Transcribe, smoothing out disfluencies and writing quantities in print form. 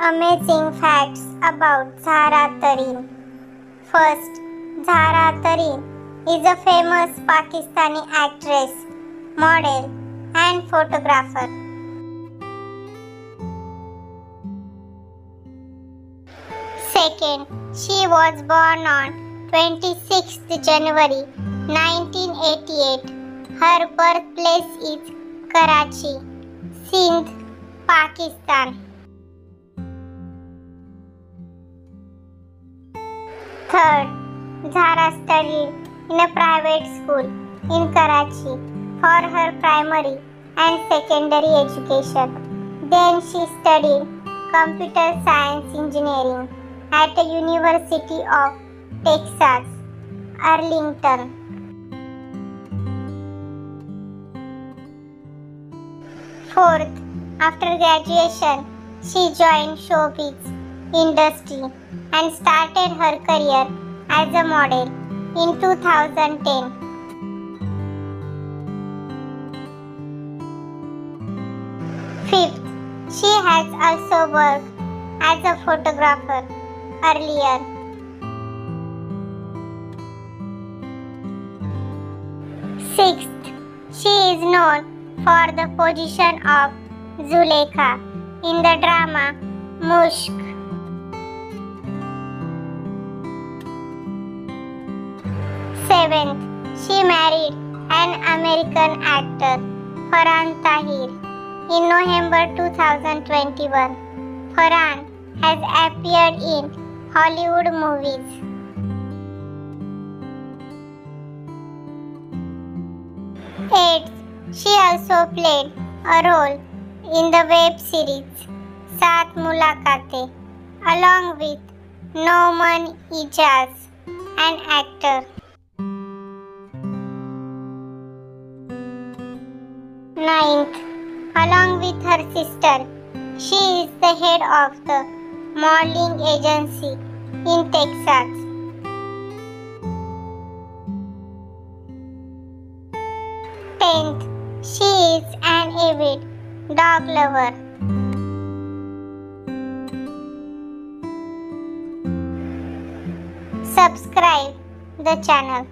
Amazing facts about Zahra Tareen. First, Zahra Tareen is a famous Pakistani actress, model, and photographer. Second, she was born on 26th January 1988. Her birthplace is Karachi, Sindh, Pakistan. Third, Zahra studied in a private school in Karachi for her primary and secondary education. Then she studied computer science engineering at the University of Texas, Arlington. Fourth, after graduation, she joined showbiz industry and started her career as a model in 2010. Fifth, she has also worked as a photographer earlier. Sixth, she is known for the position of Zulekha in the drama Mushk. Seventh, she married an American actor, Farhan Tahir, in November 2021. Farhan has appeared in Hollywood movies. Eighth, she also played a role in the web series Saat Mulakatein along with Nouman Ijaz, an actor. Ninth, along with her sister, she is the head of the modeling agency in Texas. 10th, she is an avid dog lover. Subscribe the channel.